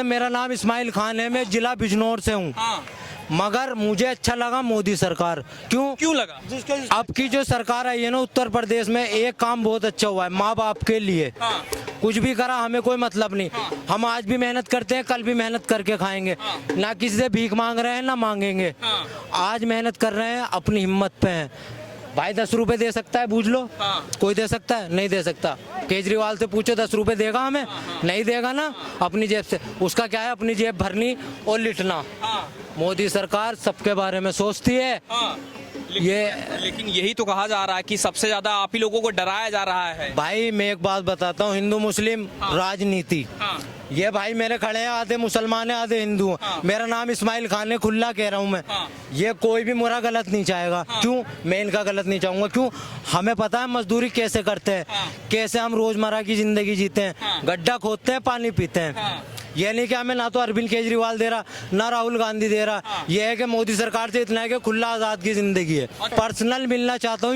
मेरा नाम इस्माइल खान है, मैं जिला बिजनौर से हूँ। मगर मुझे अच्छा लगा मोदी सरकार। क्यों लगा? अब की जो सरकार आई है ना उत्तर प्रदेश में, एक काम बहुत अच्छा हुआ है माँ बाप के लिए। कुछ भी करा हमें कोई मतलब नहीं। हम आज भी मेहनत करते हैं, कल भी मेहनत करके खाएंगे। ना किसी से भीख मांग रहे हैं ना मांगेंगे। आज मेहनत कर रहे हैं, अपनी हिम्मत पे हैं। भाई 10 रुपए दे सकता है, बूझ लो। कोई दे सकता है? नहीं दे सकता। केजरीवाल से पूछो 10 रुपए देगा हमें? नहीं देगा ना। अपनी जेब से, उसका क्या है, अपनी जेब भरनी और लिटना। मोदी सरकार सबके बारे में सोचती है। लेकिन यही तो कहा जा रहा है कि सबसे ज्यादा आप ही लोगों को डराया जा रहा है। भाई मैं एक बात बताता हूँ, हिंदू मुस्लिम राजनीति, ये भाई मेरे खड़े हैं, आधे मुसलमान है आधे हिंदू हैं। मेरा नाम इस्माइल खान है, खुला कह रहा हूँ मैं। ये कोई भी मेरा गलत नहीं चाहेगा। क्यों? मैं इनका गलत नहीं चाहूंगा। क्यों? हमें पता है मजदूरी कैसे करते हैं, कैसे हम रोजमर्रा की जिंदगी जीते हैं। गड्ढा खोदते हैं, पानी पीते हैं। ये नहीं कि हमें ना तो अरविंद केजरीवाल दे रहा ना राहुल गांधी दे रहा। ये है कि मोदी सरकार से इतना है कि खुला आजाद की जिंदगी है। पर्सनल मिलना चाहता हूँ,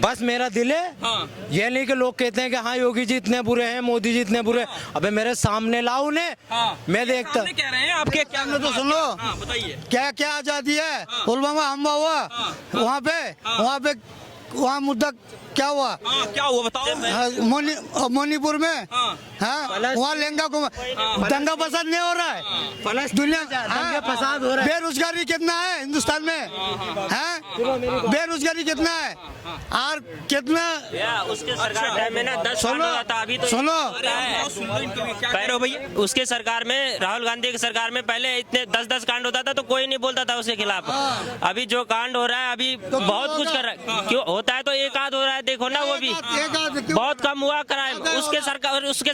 बस मेरा दिल है। ये नहीं कि लोग कहते हैं कि हाँ योगी जी इतने बुरे हैं, मोदी जी इतने बुरे। अबे मेरे सामने लाओ उन्हें, मैं देखता। कह रहे हैं आपके क्या तो सुन लो, बताइए क्या क्या आजादी है। पुलवामा हमला हुआ, वहाँ पे वहाँ मुद्दा क्या हुआ? क्या हुआ बताओ। मणिपुर में वहाँ लहंगा को दंगा फसाद नहीं हो रहा है। दुनिया दंगा फसाद हो रहा है। बेरोजगारी कितना है हिंदुस्तान में? है बेरोजगारी कितना है? और कितना उसके सरकार में ना 10 कांड हुआ था। अभी तो सुनो भैया, उसके सरकार में, राहुल गांधी की सरकार में पहले इतने 10-10 कांड होता था तो कोई नहीं बोलता था उसके खिलाफ। अभी जो कांड हो रहा है, अभी बहुत कुछ कर रहा है। क्यों होता है तो एक आध हो रहा है, देखो ना, वो भी बहुत कम हुआ क्राइम। उसके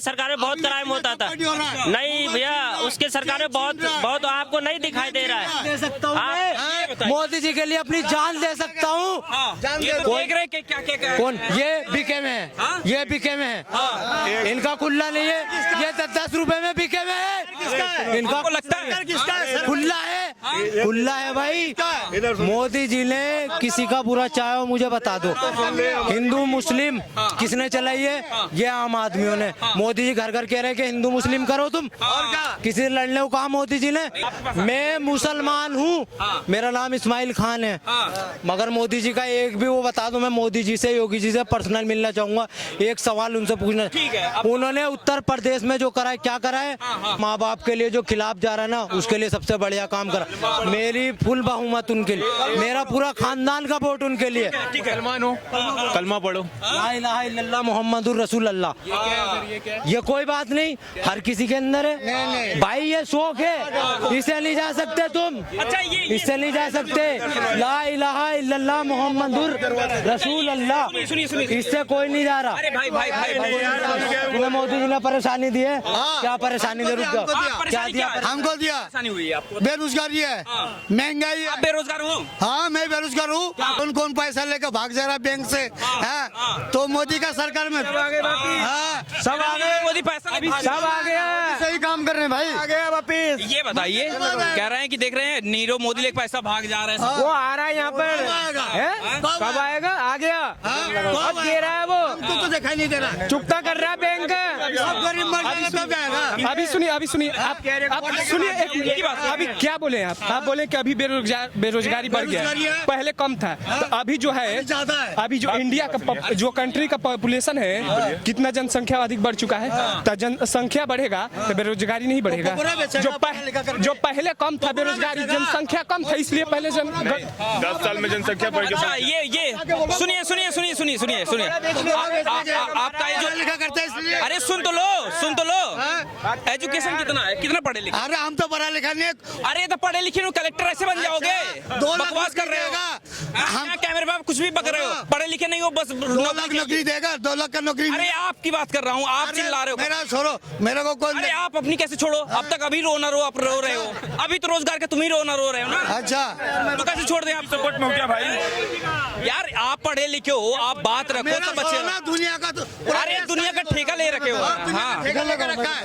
सरकार में बहुत क्राइम होता था। नहीं भैया, उसके सरकार में बहुत आपको नहीं दिखाई दे रहा है। दे सकता हूँ मोदी जी के लिए अपनी जान दे सकता हूँ। कौन? ये बीके में है, ये बीके में है। इनका खुला नहीं है, ये 10 रुपए में बीके में है। इनका लगता है खुला है, खुला है भाई। मोदी जी ने किसी का बुरा चाहे हो मुझे बता दो। हिंदू मुस्लिम किसने चलाई है? ये आम आदमियों ने। मोदी जी घर घर कह रहे हैं कि हिंदू मुस्लिम करो तुम। किसी से लड़ने को कहा मोदी जी ने? मैं मुसलमान हूँ, मेरा नाम इस्माइल खान है। मगर मोदी जी का एक भी वो बता दो, मैं मोदी जी से, योगी जी से पर्सनल मिलना चाहूंगा। एक सवाल उनसे पूछना, उन्होंने उत्तर प्रदेश में जो करा है, क्या करा है? माँ बाप के लिए जो खिलाफ जा रहा है ना, उसके लिए सबसे बढ़िया काम करा। मेरी फुल बहुमत उनके लिए, मेरा पूरा खानदान का वोट उनके लिए। कलमा पढ़ो, ला इलाहा इल्लल्लाह मुहम्मदुर रसूलुल्लाह। ये कोई बात नहीं, हर किसी के अंदर है। भाई ये शौक है, इसे नहीं जा सकते तुम। इससे नहीं जा सकते। ला इलाहा इल्लल्लाह मुहम्मदुर रसूलुल्लाह, इससे कोई नहीं जा रहा। तुम्हें मोदी जी ने परेशानी दी है? क्या परेशानी दे? रुक जाओ। क्या दिया? हमको दिया बेरोजगारी है, महंगाई है। बेरोजगार हूँ। हाँ मैं बेरोजगार हूँ। कौन पैसा लेकर भाग जा रहा बैंक से? तो मोदी का सरकार में सब आ गए। मोदी पैसा सब आ गया, सही काम कर रहे हैं भाई। आ गया वापिस। ये बताइए, कह रहे हैं कि देख रहे हैं नीरव मोदी लेके पैसा भाग जा रहा है। वो आ रहा है यहाँ पर, कब आएगा? आ गया, अब दे रहा है वो। तो दिखाई नहीं दे रहा, चुकता कर रहा है बैंक। अभी सुनिए आप सुनिए अभी क्या बोले आप बोले कि अभी बेरोजगारी बढ़ गया, पहले कम था। तो अभी जो है, अभी जो इंडिया का जो कंट्री का पॉपुलेशन है, कितना जनसंख्या अधिक बढ़ चुका है, तो जनसंख्या बढ़ेगा तो बेरोजगारी नहीं बढ़ेगा। जो पहले कम था बेरोजगारी, जनसंख्या कम था, इसलिए पहले 10 साल में जनसंख्या बढ़ गई। ये सुनिए आपका जो लिखा करता है इसलिए। अरे सुन तो लो एजुकेशन कितना है? कितना पढ़े लिखे? अरे हम तो पढ़ा लिखा नहीं। अरे तो पढ़े लिखे कलेक्टर ऐसे बन जाओगे? 2 लाख बकवास कर रहे हो। हम कैमरे पे कुछ भी बक रहे हो। पढ़े लिखे नहीं हो, बस 2 लाख नौकरी देगा, 2 लाख का नौकरी। अरे आपकी बात कर रहा हूँ, आप चिल्ला रहे हो। मेरा छोड़ो, मेरे को कौन? अरे आप अपनी कैसे छोड़ो? अब तक अभी रो रहे हो। अभी तो रोजगार के तुम ही रो रहे हो ना। अच्छा तो कैसे छोड़ दें? आप सपोर्ट में हो क्या भाई? यार आप पढ़े लिखे हो, आप बात रखो तो बच्चे ना दुनिया का तो। अरे दुनिया का ठेका ले रखे हो। हाँ ठेका लगा रखा है।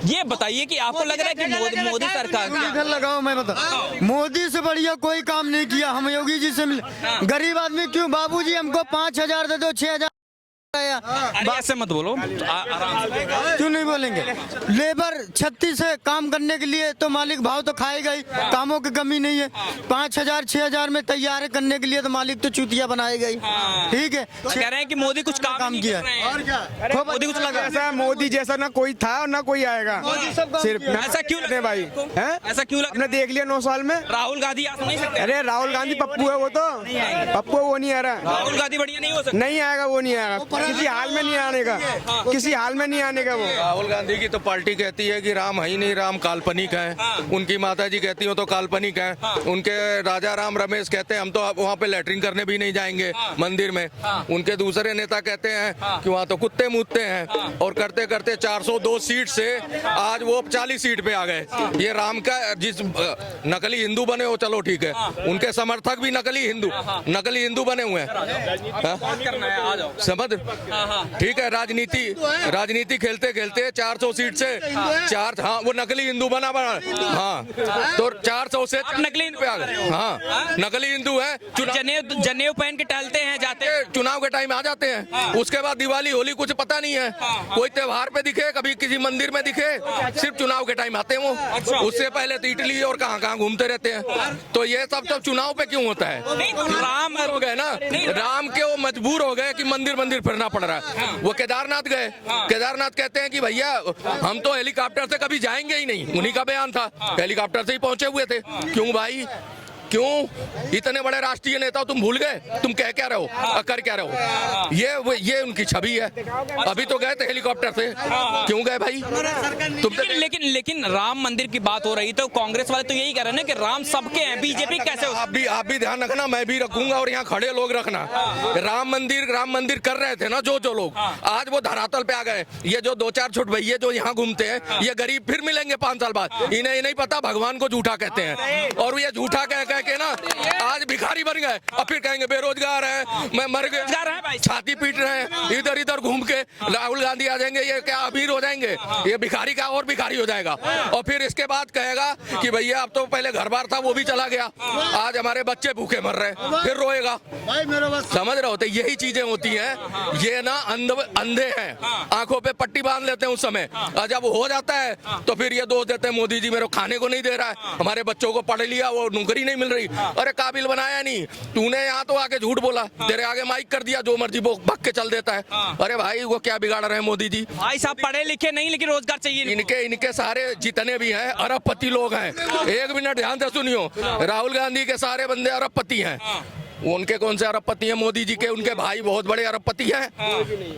ये बताइए कि आपको लग रहा है कि मोदी सरकार ठेका लगाओ, मैं बता, मोदी से बढ़िया कोई काम नहीं किया। हम योगी जी से मिले, गरीब आदमी क्यों? बाबूजी हमको 5,000 दे दो, 6,000 अरे ऐसे मत बोलो, आराम से। क्यों नहीं बोलेंगे? लेबर 36 से काम करने के लिए तो मालिक भाव तो खाएगा ही, कामों की कमी नहीं है। 5,000 6,000 में तैयार करने के लिए तो मालिक तो चूतिया बनाएगा ही। ठीक है, कह रहे हैं कि मोदी कुछ काम किया और क्या मोदी कुछ लगा ऐसा मोदी जैसा ना कोई था और ना कोई आएगा। सिर्फ ऐसा क्यों लगता है भाई हैं? ऐसा क्यों आपने देख लिया 9 साल में। राहुल गांधी आ नहीं सकते? अरे राहुल गांधी पप्पू है, वो तो पप्पू है, वो नहीं आ रहा। राहुल गांधी बढ़िया नहीं हो सकते? नहीं आएगा, वो नहीं आएगा, किसी हाल में नहीं आने का, किसी हाल में नहीं आने का वो। राहुल गांधी की तो पार्टी कहती है कि राम है ही नहीं, राम काल्पनिक है। उनकी माता जी कहती हो तो काल्पनिक है। उनके राजा राम रमेश कहते हैं हम तो वहाँ पे लैट्रिन करने भी नहीं जाएंगे मंदिर में। उनके दूसरे नेता कहते हैं कि वहाँ तो कुत्ते मुतते हैं। और करते करते 402 सीट से आज वो 40 सीट पे आ गए। ये राम का जिस नकली हिंदू बने हो, चलो ठीक है, उनके समर्थक भी नकली हिंदू बने हुए हैं। समझ, ठीक है, राजनीति खेलते खेलते 400 सीट से हाँ वो नकली हिंदू बना हाँ, तो 400 से नकली पे आ गए। हाँ, नकली हिंदू है। जनेऊ पहन के टहलते हैं, जाते हैं, चुनाव के टाइम आ जाते हैं। उसके बाद दिवाली होली कुछ पता नहीं है। कोई त्योहार पे दिखे, कभी किसी मंदिर में दिखे, सिर्फ चुनाव के टाइम आते हैं वो। उससे पहले तो इटली और कहाँ घूमते रहते हैं। तो ये सब तो चुनाव पे क्यों होता है? राम हो गए ना, राम के वो मजबूर हो गए कि मंदिर फिरना पड़ रहा है। वो केदारनाथ गए, केदारनाथ कहते हैं कि भैया हम तो हेलीकॉप्टर से कभी जाएंगे ही नहीं। उन्हीं का बयान था, हेलीकॉप्टर से ही पहुंचे हुए थे। क्यों भाई, क्यों? इतने बड़े राष्ट्रीय नेता तुम भूल गए? तुम कह क्या रहे हो, कर क्या रहे हो? ये उनकी छवि है। अभी तो गए थे हेलीकॉप्टर से, क्यों गए भाई? तुम लेकिन राम मंदिर की बात हो रही तो कांग्रेस वाले तो यही कह रहे हैं ना कि राम सबके हैं, बीजेपी कैसे हो? आप भी ध्यान रखना, मैं भी रखूंगा और यहाँ खड़े लोग रखना। राम मंदिर कर रहे थे ना जो लोग, आज वो धरातल पे आ गए। ये जो 2-4 छोट भैया जो यहाँ घूमते हैं, ये गरीब फिर मिलेंगे 5 साल बाद। इन्हें नहीं पता भगवान को झूठा कहते हैं, और ये झूठा कह के ना आज भिखारी बन गए। अब फिर कहेंगे बेरोजगार है, मैं मर गए, छाती पीट रहे हैं, इधर घूम के राहुल गांधी आ जाएंगे, ये क्या अमीर हो जाएंगे? ये भिखारी का और भिखारी हो जाएगा। और फिर इसके बाद कहेगा कि भैया अब तो पहले घर बार था वो भी चला गया, आज हमारे बच्चे भूखे मर रहे हैं, फिर रोएगा। समझ रहे होते, यही चीजें होती हैं। ये ना अंधे हैं, आंखों पे पट्टी बांध लेते हैं उस समय, और जब हो जाता है तो फिर ये दोष देते हैं मोदी जी मेरे खाने को नहीं दे रहा है, हमारे बच्चों को पढ़ लिया वो नौकरी नहीं मिल रही। अरे काबिल बनाया नहीं तूने, यहाँ तो आके झूठ बोला, तेरे आगे माइक कर दिया, जो मर्जी वो भग के चल देता है। अरे भाई वो क्या बिगाड़ रहे हैं मोदी जी? भाई साहब पढ़े लिखे नहीं, लेकिन रोजगार चाहिए। इनके सारे जितने भी हैं अरबपति लोग हैं। 1 मिनट ध्यान से सुनियो, राहुल गांधी के सारे बंदे अरबपति हैं। उनके कौन से अरबपति हैं? मोदी जी के उनके भाई बहुत बड़े अरबपति हैं।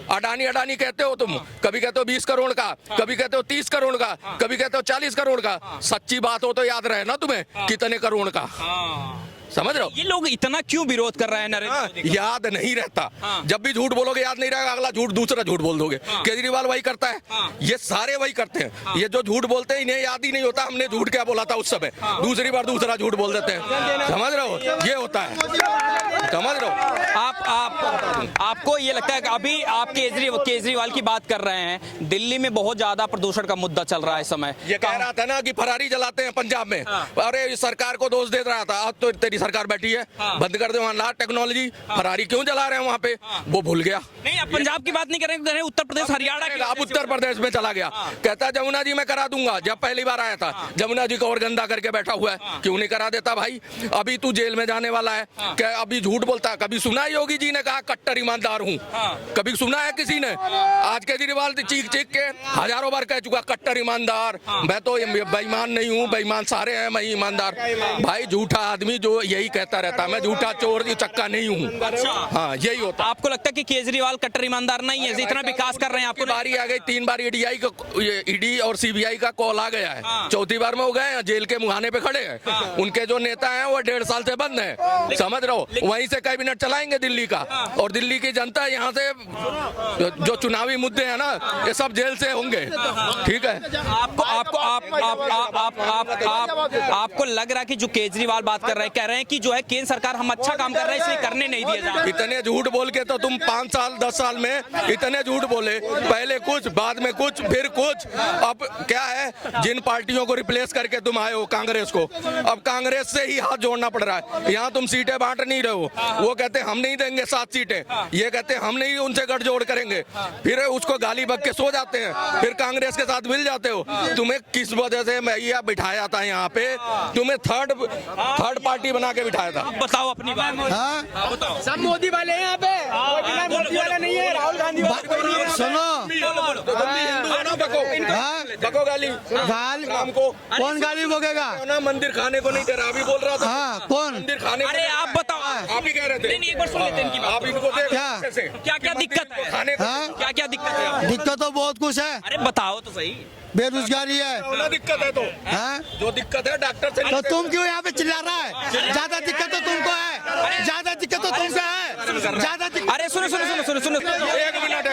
अडानी कहते हो तुम, कभी कहते हो 20 करोड़ का, कभी कहते हो 30 करोड़ का, कभी कहते हो 40 करोड़ का। सच्ची बात हो तो याद रहे ना तुम्हें कितने करोड़ का। समझ रहे हो? ये लोग इतना क्यों विरोध कर रहे हैं नरेंद्र मोदी का? याद नहीं रहता। जब भी झूठ बोलोगे याद नहीं रहेगा, अगला झूठ दूसरा झूठ बोल दोगे। केजरीवाल वही करता है, ये सारे वही करते हैं। ये जो झूठ बोलते हैं इन्हें याद ही नहीं होता हमने झूठ क्या बोला था उस समय, दूसरी बार दूसरा झूठ बोल देते हैं। समझ रहे हो? ये होता है, समझ रहे हो? आपको ये लगता है कि अभी आप केजरीवाल की बात कर रहे हैं, दिल्ली में बहुत ज्यादा प्रदूषण का मुद्दा चल रहा है इस समय। ये कह रहा था ना कि फरारी जलाते हैं पंजाब में, अरे सरकार को दोष दे रहा था। अब तो तेरी सरकार बैठी है, बंद कर दे वहाँ ला टेक्नोलॉजी। फरारी क्यों जला रहे हैं वहाँ पे? वो भूल गया। नहीं, अब पंजाब की बात नहीं करेंगे, उत्तर प्रदेश हरियाणा की। अब उत्तर प्रदेश में चला गया, कहता जमुना जी मैं करा दूंगा। जब पहली बार आया था जमुना जी को और गंदा करके बैठा हुआ है, क्यों नहीं करा देता भाई? अभी तू जेल में जाने वाला है, क्या अभी झूठ बोलता है? कभी सुना है योगी जी ने कहा कट्टर ईमानदार हूँ? कभी सुना है किसी ने? आज केजरीवाल चीख के हजारों बार कह चुका कट्टर ईमानदार, मैं तो बेईमान नहीं हूँ, बेईमान सारे हैं, मैं ईमानदार। भाई झूठा आदमी जो यही कहता रहता है, मैं झूठा चोर चक्का नहीं हूँ। हाँ, यही होता। आपको लगता है कि केजरीवाल कट्टर ईमानदार नहीं है, इतना विकास कर रहे हैं? आपको बारी आ गई, 3 बार ईडी और सीबीआई का कॉल आ गया है, 4थी बार में हो गए, जेल के मुहाने पे खड़े हैं। उनके जो नेता हैं वो 1.5 साल से बंद हैं। समझ रहे हो? वहीं से कैबिनेट चलाएंगे दिल्ली का, और दिल्ली की जनता यहाँ से जो चुनावी मुद्दे हैं ना, ये सब जेल से होंगे। ठीक है? आपको लग रहा है कि जो केजरीवाल बात कर रहे हैं, कह रहे हैं कि जो है केंद्र सरकार हम अच्छा काम कर रहे हैं इसलिए करने नहीं दिया जा रहा। इतने झूठ बोल के तो तुम 5 साल 10 साल में इतने झूठ बोले, पहले कुछ बाद में कुछ फिर कुछ। अब क्या है, जिन पार्टियों को रिप्लेस करके तुम आए हो कांग्रेस को, अब कांग्रेस से ही हाथ जोड़ना पड़ रहा है। यहाँ तुम सीटें बांट नहीं रहे हो, वो कहते हम नहीं देंगे 7 सीटें, ये कहते हम नहीं उनसे गठजोड़ करेंगे, फिर उसको गाली बक के सो जाते हैं, फिर कांग्रेस के साथ मिल जाते हो। तुम्हें किस वजह से मैया बिठाया था यहाँ पे, तुम्हें थर्ड पार्टी बना के बिठाया था? बताओ अपनी बात। बताओ। सब मोदी वाले हैं यहाँ पे, कोई बिना मोदी वाला नहीं है। राहुल गांधी सुनो, बको गाली शाम को कौन गाली बोलेगा? ना मंदिर खाने को नहीं दे रहा, अभी बोल रहा था। हाँ, कौन? मंदिर खाने अरे आप बताओ, आप ही कह रहे थे। नहीं एक बार सुन लेते हैं इनकी बात। आप इनको देख क्या क्या दिक्कत है? खाने को हाँ? क्या क्या दिक्कत है? दिक्कत तो बहुत कुछ है, अरे बताओ तो सही। बेरोजगारी है। ना दिक्कत है तो हाँ? जो दिक्कत है डॉक्टर से तो तुम क्यों यहाँ पे चिल्ला रहा है? ज्यादा दिक्कत तो तुमको है, ज्यादा दिक्कत तो तुमको है, ज्यादा दिक्कत। अरे सुनो सुनो सुनो सुनो सुनो, एक मिनट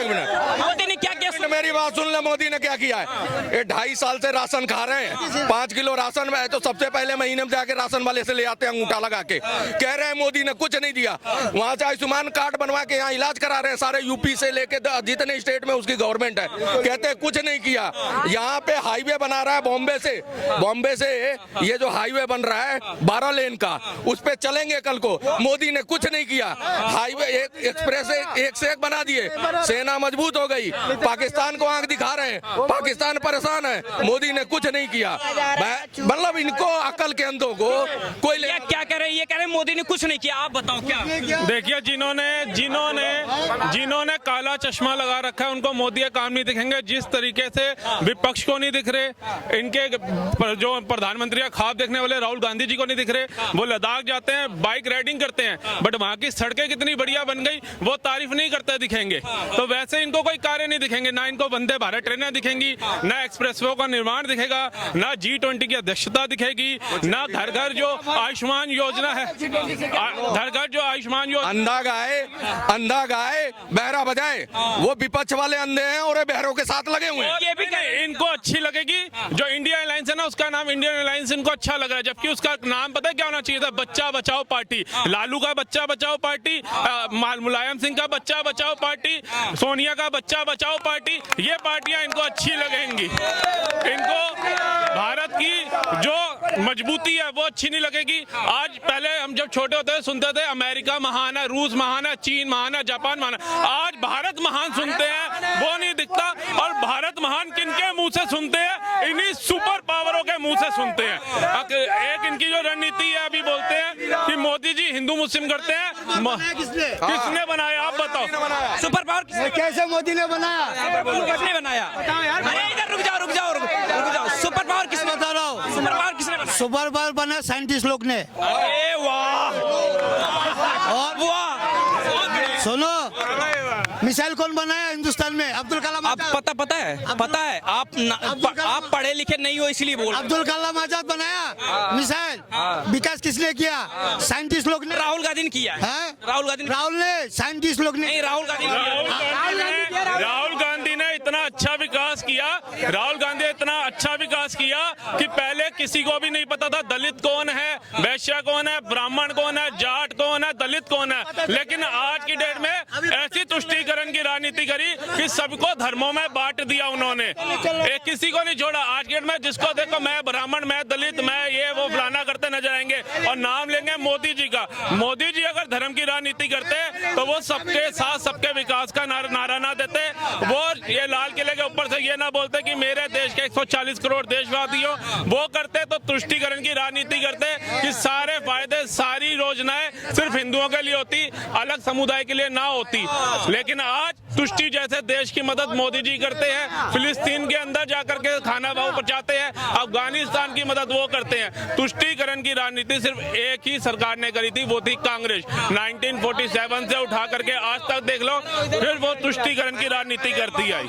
मोदी ने क्या क्या मेरी बात सुन ले। मोदी ने क्या किया है? ये 2.5 साल से राशन खा रहे हैं, 5 किलो राशन में है तो सबसे पहले महीने में जाके राशन वाले से ले आते हैं अंगूठा लगा के। कह रहे हैं मोदी ने कुछ नहीं दिया, वहां से आयुष्मान कार्ड बनवा के यहाँ इलाज करा रहे हैं सारे यूपी से लेके जितने स्टेट में उसकी गवर्नमेंट है। कहते हैं कुछ नहीं किया। यहाँ पे हाईवे बना रहा है बॉम्बे से ये जो हाईवे बन रहा है 12 लेन का, उस पे चलेंगे कल को। मोदी ने कुछ नहीं किया। हाईवे एक्सप्रेस एक से एक बना दिए, सेना मजबूत हो गई, पाकिस्तान को आंख दिखा रहे हैं, पाकिस्तान परेशान है, मोदी ने कुछ नहीं किया। मतलब इनको अकल के अंधों को कोई क्या कह रहे हैं? ये कह रहे हैं मोदी ने कुछ नहीं किया। आप बताओ क्या? देखिए जिन्होंने काला चश्मा लगा रखा है उनको मोदी के काम नहीं दिखेंगे। जिस तरीके से विपक्ष को नहीं दिख रहे, इनके जो प्रधानमंत्री का ख्वाब देखने वाले राहुल गांधी जी को नहीं दिख रहे, वो लद्दाख जाते हैं, बाइक राइडिंग करते हैं, बट वहां की सड़कें कितनी बढ़िया बन गई वो तारीफ नहीं करते दिखेंगे। तो वैसे इनको कोई कार्य नहीं दिखेंगे, ना इनको वंदे भारत ट्रेनें दिखेंगी, ना एक्सप्रेसवे का निर्माण दिखेगा, ना G20 की अध्यक्षता दिखेगी, ना घर घर जो आयुष्मान योजना है, घर घर जो आयुष्मान योजना। अंधा गाय बहरा बजाए, वो विपक्ष वाले अंधे हैं और ये बहरों के साथ लगे हुए हैं। ये भी इनको अच्छी लगेगी जो इंडिया अलायंस है ना, उसका नाम इंडियन अलायंस इनको अच्छा लग रहा है, जबकि उसका नाम पता है क्या होना चाहिए था? बच्चा बचाओ पार्टी। लालू का बच्चा बचाओ पार्टी, मुलायम सिंह का बच्चा बचाओ पार्टी, सोनिया का बच्चा बचाओ पार्टी, ये पार्टियां इनको अच्छी लगेंगी। इनको भारत की जो मजबूती है वो अच्छी नहीं लगेगी। आज पहले हम जब छोटे होते थे सुनते थे अमेरिका महान है, रूस महान है, चीन महान है, जापान महान है। आज भारत महान सुनते हैं, वो नहीं दिखता। और भारत महान किनके मुंह से सुनते हैं? इन्हीं सुपर पावरों के मुंह से सुनते हैं। एक इनकी जो रणनीति है, अभी बोलते हैं कि मोदी जी हिंदू मुस्लिम करते हैं। किसने बनाया आप बताओ? सुपर पावर कैसे मोदी ने बनाया? किसने बनाया? अरे इधर रुक जाओ। सुपर पावर किसने? बता रहा हूँ, सुपर पावर किसने बनाया? सुपर पावर बना साइंटिस्ट लोग ने। अरे वाह, और वाह। सुनो, मिसाइल कौन बनाया हिंदुस्तान में? अब्दुल कलाम आप आजाद। पता है आप पढ़े लिखे नहीं हो इसलिए बोल। अब्दुल कलाम आजाद बनाया मिसाइल। विकास किसने किया? साइंटिस्ट लोग ने। राहुल गांधी ने किया है। हैं? राहुल ने साइंटिस्ट लोग ने। नहीं, राहुल गांधी ने किया। राहुल गांधी ने इतना अच्छा विकास किया, राहुल गांधी ने इतना अच्छा विकास किया कि पहले किसी को भी नहीं पता था दलित कौन है, वैश्य कौन है, ब्राह्मण कौन है, जाट कौन है, दलित कौन है। लेकिन आज की डेट में ऐसी तुष्टीकरण की राजनीति करी कि सबको धर्मों में बांट दिया उन्होंने, एक किसी को नहीं छोड़ा। आज के डेट में जिसको देखो मैं ब्राह्मण, मैं दलित, मैं ये वो फलाना करते नजर आएंगे और नाम लेंगे मोदी जी का। मोदी जी अगर धर्म की राजनीति करते तो वो सबके साथ सबके विकास का नारा ना देते, वो ये लाल किले के ऊपर से ये ना बोलते कि मेरे देश के 140 करोड़ देशवासी हो, वो करते तो तुष्टीकरण की राजनीति करते कि सारे फायदे सारी योजनाएं सिर्फ हिंदुओं के लिए होती, अलग समुदाय के लिए ना होती। लेकिन आज तुष्टि जैसे देश की मदद मोदी जी करते हैं, फिलिस्तीन के अंदर जाकर के खाना वो पहुंचाते हैं, अफगानिस्तान की मदद वो करते हैं। तुष्टीकरण की राजनीति सिर्फ एक ही सरकार ने करी थी, वो थी कांग्रेस। 1947 से उठा करके आज तक देख लो, फिर वो तुष्टीकरण की राजनीति करती आई।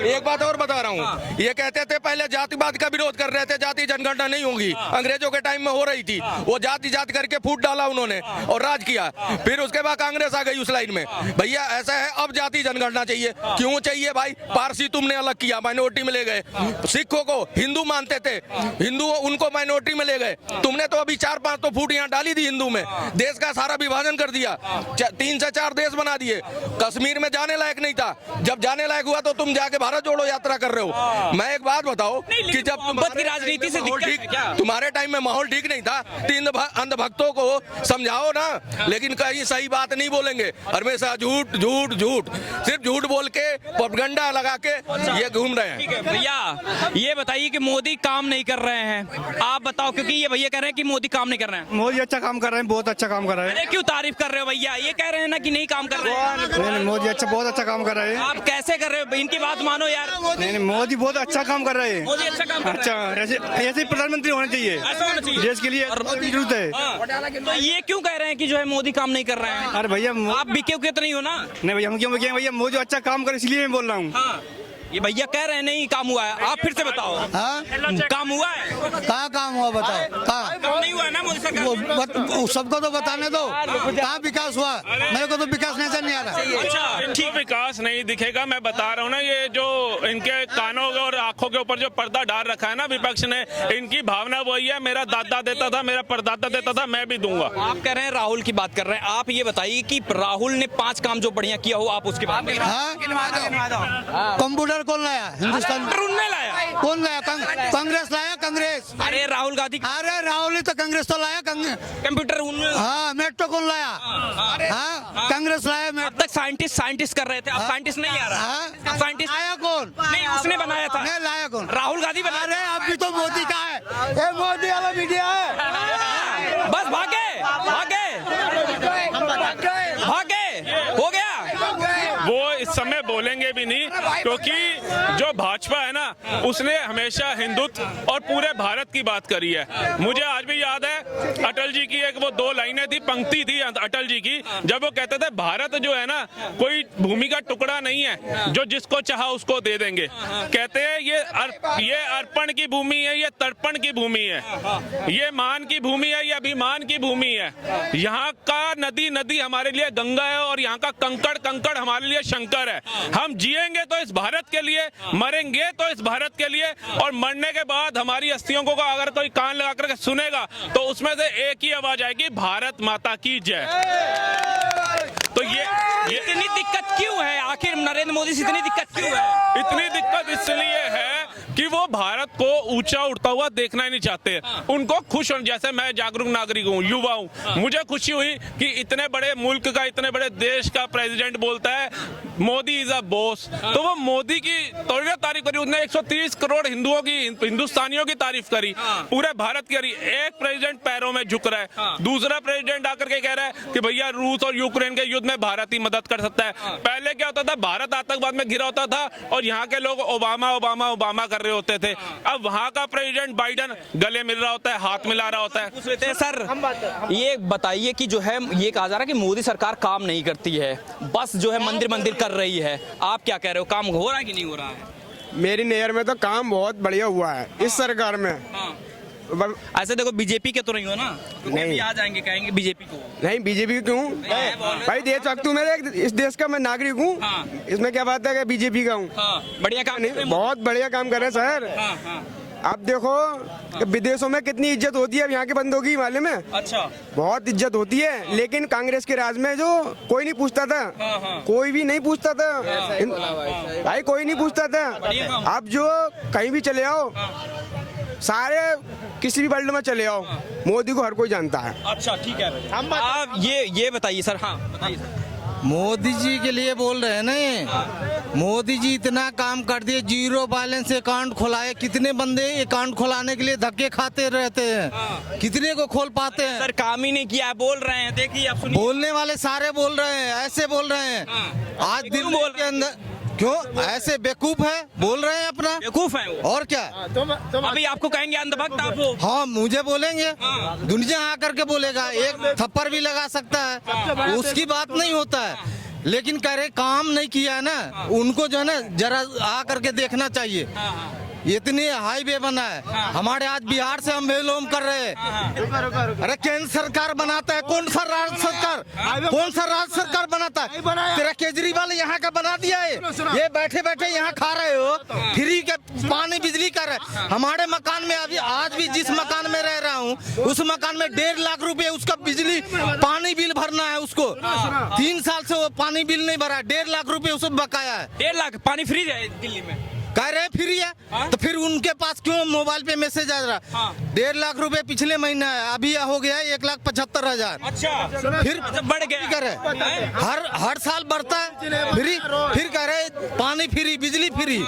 एक बात और बता रहा हूँ, ये कहते थे पहले जातिवाद का विरोध कर रहे थे, जाति जनगणना नहीं होगी, अंग्रेजों के टाइम में हो रही थी, वो जाति करके फूट डाला उन्होंने और राज किया। फिर उसके बाद कांग्रेस आ गई उस लाइन में, भैया ऐसा है अब जाति जनगणना चाहिए। क्यों चाहिए भाई? पारसी तुमने अलग किया, माइनॉरिटी में ले गए। सिखों को हिंदू मानते थे, हिंदू उनको माइनॉरिटी में ले गए। तुमने तो अभी 4-5 पांच तो फूट यहाँ डाली दी हिंदू में, देश का सारा विभाजन कर दिया, 3 से 4 देश बना दिए। कश्मीर में जाने लायक नहीं था, जब जाने लायक हुआ तो तुम जाके भारत जोड़ो यात्रा कर रहे हो। मैं एक बात बताओ कि जब मोहब्बत की राजनीति से दिक्कत है क्या? तुम्हारे टाइम में माहौल ठीक नहीं था, 3 अंधभक्तों को समझाओ ना, लेकिन कहीं सही बात नहीं बोलेंगे, हमेशा झूठ झूठ झूठ, सिर्फ झूठ बोल के प्रोपेगेंडा लगा के ये घूम रहे हैं। भैया ये बताइए कि मोदी काम नहीं कर रहे हैं, आप बताओ, क्योंकि ये भैया कह रहे हैं कि मोदी काम नहीं कर रहे हैं। मोदी अच्छा काम कर रहे हैं, बहुत अच्छा काम कर रहे हैं। अरे क्यों तारीफ कर रहे हो भैया? ये कह रहे हैं ना कि नहीं काम कर रहे हैं। नहीं, मोदी अच्छा बहुत अच्छा काम कर रहे हैं। आप कैसे कर रहे हो? इनकी बात मानो यार। नहीं, मोदी बहुत अच्छा काम कर रहे हैं। मोदी अच्छा काम कर रहे हैं। अच्छा, ऐसे प्रधानमंत्री होना चाहिए, ऐसा होना चाहिए देश के लिए जरूरत है। तो ये क्यों कह रहे हैं कि जो है मोदी काम नहीं कर रहे हैं? अरे भैया आप बिके हुए तो नहीं हो ना? नहीं भैया, हम क्यों बिके भैया, मोदी अच्छा काम करे इसलिए मैं बोल रहा हूँ। हाँ, ये भैया कह रहे हैं नहीं काम हुआ है, आप फिर से बताओ। हाँ? काम हुआ है? कहाँ काम हुआ बताओ? कहाँ? काम नहीं हुआ है ना मोदी सरकार? सबको तो बताने दो, कहाँ विकास हुआ? मेरे को तो विकास नजर नहीं आ रहा। अच्छा इनको विकास नहीं दिखेगा, मैं बता रहा हूँ ना, ये जो इनके कानों और आंखों के ऊपर जो पर्दा डाल रखा है ना विपक्ष ने, इनकी भावना वही है, मेरा दादा देता था, मेरा परदादा देता था, मैं भी दूंगा। आप कह रहे हैं राहुल की बात कर रहे हैं, आप ये बताइए कि राहुल ने 5 काम जो बढ़िया किया हो, आप उसके बात में कंप्यूटर कौन लाया? हिंदुस्तान उनने लाया। कौन लाया? कांग्रेस लाया, कांग्रेस। अरे राहुल गांधी, अरे राहुल ही तो कांग्रेस तो लाया। कंप्यूटर हाँ, मेट्रो कौन लाया? हाँ, कांग्रेस लाया। अब तक साइंटिस्ट कर रहे थे, अब साइंटिस्ट नहीं आ रहा। साइंटिस्ट आया कौन? नहीं, उसने बनाया था। नहीं, लाया कौन? राहुल गांधी बनाया। अरे अभी तो मोदी का है, ये मोदी वाला मीडिया है। बस भागे हो गया। वो इस समय बोलेंगे भी नहीं, क्योंकि जो भाजपा है ना, उसने हमेशा हिंदुत्व और पूरे भारत की बात करी है। मुझे आज भी याद है अटल जी की एक वो 2 लाइनें थी, पंक्ति थी अटल जी की, जब वो कहते थे भारत जो है ना कोई भूमि का टुकड़ा नहीं है जो जिसको चाहा उसको दे देंगे। कहते हैं ये अर्पण की भूमि है, ये तर्पण की भूमि है, ये मान की भूमि है, ये अभिमान की भूमि है। यहाँ का नदी हमारे लिए गंगा है और यहाँ का कंकड़ हमारे लिए शंकर है। हम जिएंगे तो इस भारत के लिए, मरेंगे तो इस भारत के लिए, और मरने के बाद हमारी अस्थियों को अगर कोई कान लगा कर सुनेगा तो उसमें से एक ही आवाज आएगी, भारत माता की जय। तो ये इतनी दिक्कत क्यों है आखिर? नरेंद्र मोदी से इतनी दिक्कत क्यों है? इतनी दिक्कत इसलिए है कि वो भारत को ऊंचा उड़ता हुआ देखना ही नहीं चाहते। उनको खुश हो, जैसे मैं जागरूक नागरिक हूँ, युवा हूँ, मुझे खुशी हुई कि इतने बड़े मुल्क का, इतने बड़े देश का प्रेसिडेंट बोलता है मोदी इज अ बॉस। तो वो मोदी की थोड़ी ना तारीफ करी, उसने 130 करोड़ हिंदुओं की, हिंदुस्तानियों की तारीफ करी, पूरे भारत की करी। एक प्रेसिडेंट पैरों में झुक रहा है, दूसरा प्रेसिडेंट आकर के कह रहा है कि भैया रूस और यूक्रेन के युद्ध में भारत ही मदद कर सकता है। पहले क्या होता था, भारत आतंकवाद में घिरा होता था और यहाँ के लोग ओबामा कर रहे होते थे। अब वहाँ का प्रेसिडेंट बाइडेन गले मिल रहा होता है, हाथ मिला रहा होता है। सर ये बताइए कि जो है ये कहा जा रहा है कि मोदी सरकार काम नहीं करती है, बस जो है मंदिर कर रही है, आप क्या कह रहे हो? काम हो रहा है कि नहीं हो रहा है? मेरी नज़र में तो काम बहुत बढ़िया हुआ है इस सरकार में। ऐसे देखो बीजेपी के तो नहीं हो ना, तो नहीं। भी आ जाएंगे, कहेंगे बीजेपी को। नहीं, बीजेपी क्यों भाई? देशभक्त हूँ, मेरे इस देश का मैं नागरिक हूँ, इसमें क्या बात है कि बीजेपी का हूँ। बढ़िया काम नहीं, बहुत बढ़िया काम कर रहे हैं सर। आप देखो कि विदेशों में कितनी इज्जत होती है, यहाँ के बंदों की मालूम में? अच्छा, बहुत इज्जत होती है, लेकिन कांग्रेस के राज में जो कोई नहीं पूछता था, कोई भी नहीं पूछता था भाई, कोई नहीं पूछता था। आप जो कहीं भी चले आओ, सारे किसी भी वर्ल्ड में चले आओ, मोदी को हर कोई जानता है। अच्छा ठीक है। आप ये बताइए सर। हाँ बताइए सर। मोदी जी के लिए बोल रहे हैं ना, मोदी जी इतना काम कर दिए, 0 बैलेंस अकाउंट खुलाए। कितने बंदे अकाउंट खुलाने के लिए धक्के खाते रहते हैं, कितने को खोल पाते हैं? सर काम ही नहीं किया, बोल रहे हैं, देखिए आप सुनिए। बोलने वाले सारे बोल रहे हैं, ऐसे बोल रहे हैं। आज दिल्ली के अंदर क्यों ऐसे बेवकूफ है, बोल रहे हैं अपना बेवकूफ है वो। और क्या? अभी आपको कहेंगे अंधभक्त आप। हाँ, मुझे बोलेंगे, दुनिया आकर के बोलेगा, एक थप्पड़ भी लगा सकता है, उसकी बात नहीं होता है। लेकिन कह रहे काम नहीं किया है ना, उनको जो है ना जरा आ करके देखना चाहिए। इतनी हाईवे बना है हमारे आज बिहार से हम बेलोम कर रहे हैं। अरे केंद्र सरकार बनाता है, कौन सा राज्य सरकार बनाता है? तेरा केजरीवाल यहाँ का बना दिया है। ये बैठे बैठे यहाँ खा रहे हो, फ्री के पानी बिजली कर रहे। हमारे मकान में अभी आज भी जिस मकान में रह रहा हूँ उस मकान में 1.5 लाख रुपए उसका बिजली पानी बिल भरना है। उसको 3 साल से वो पानी बिल नहीं भरा, 1.5 लाख रुपए उसको बकाया है। 1.5 लाख पानी फ्री है दिल्ली में, कह रहे फ्री है तो फिर उनके पास क्यों मोबाइल पे मैसेज आ रहा? 1.5 लाख रुपए पिछले महीना है, अभी हो गया 1,75,000। अच्छा फिर बढ़ गया। कर रहे हर साल बढ़ता है फ्री, फिर कह रहे पानी फ्री बिजली फ्री।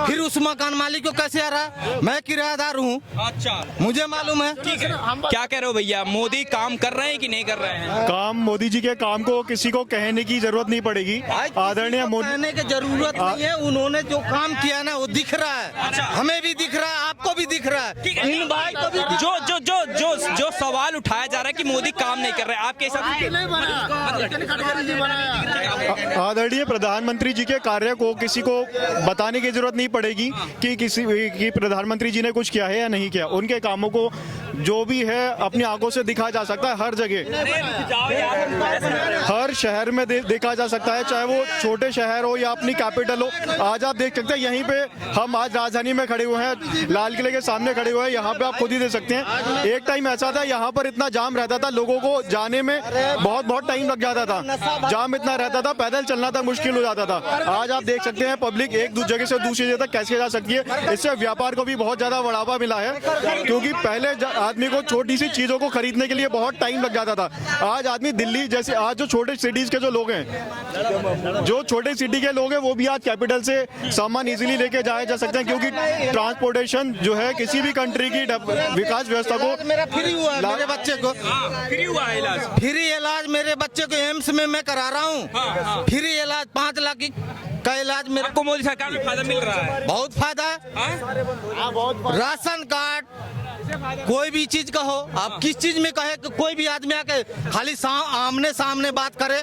फिर उस मकान मालिक को कैसे आ रहा? मैं किराएदार हूँ, अच्छा मुझे मालूम है। क्या कह रहे हो भैया, मोदी काम कर रहे हैं कि नहीं कर रहे हैं? काम मोदी जी के काम को किसी को कहने की जरूरत नहीं पड़ेगी। आदरणीय मोदी, कहने की जरूरत नहीं है, उन्होंने जो काम किया ना वो दिख रहा है। हमें भी दिख रहा है, आपको भी दिख रहा है, इन भाई को भी। जो सवाल उठाया जा रहा है कि मोदी काम नहीं कर रहे, आपके हिसाब से आदरणीय प्रधानमंत्री जी के कार्य को किसी को बताने की जरूरत नहीं पड़ेगी कि प्रधानमंत्री जी ने कुछ किया है या नहीं किया। उनके कामों को जो भी है अपनी आंखों से दिखाया जा सकता है, हर जगह हर शहर में देखा जा सकता है, चाहे वो छोटे शहर हो या अपनी कैपिटल हो। आज आप देख सकते हैं यहीं पे हम आज राजधानी में खड़े हुए हैं, लाल किले के सामने खड़े हुए हैं। यहाँ पे आप खुद ही देख सकते हैं एक टाइम ऐसा था यहाँ पर इतना जाम रहता था, लोगों को जाने में बहुत टाइम लग जाता था, जाम इतना रहता था, पैदल चलना तक मुश्किल हो जाता था। आज आप देख सकते हैं पब्लिक एक जगह से दूसरी जगह तक कैसे जा सकती है। इससे व्यापार को भी बहुत ज्यादा बढ़ावा मिला है, क्योंकि पहले आदमी को छोटी सी चीजों को खरीदने के लिए बहुत टाइम लग जाता था। आज आदमी दिल्ली जैसे, आज जो छोटे सिटीज के जो लोग हैं, जो छोटे सिटी के लोग हैं, वो भी आज कैपिटल से सामान इजीली लेके जाए जा सकते हैं, क्योंकि ट्रांसपोर्टेशन जो है किसी भी कंट्री की विकास व्यवस्था को। मेरा फ्री हुआ है, मेरे बच्चे को फ्री हुआ है इलाज, फ्री इलाज मेरे बच्चे को एम्स में मैं करा रहा हूँ। फ्री इलाज 5 लाख का इलाज मेरे आपको मोदी सरकार में फायदा मिल रहा है? बहुत फायदा है। राशन कार्ड कोई भी चीज का हो, आप किस चीज में कहे, कोई भी आदमी आके खाली आमने सामने बात करे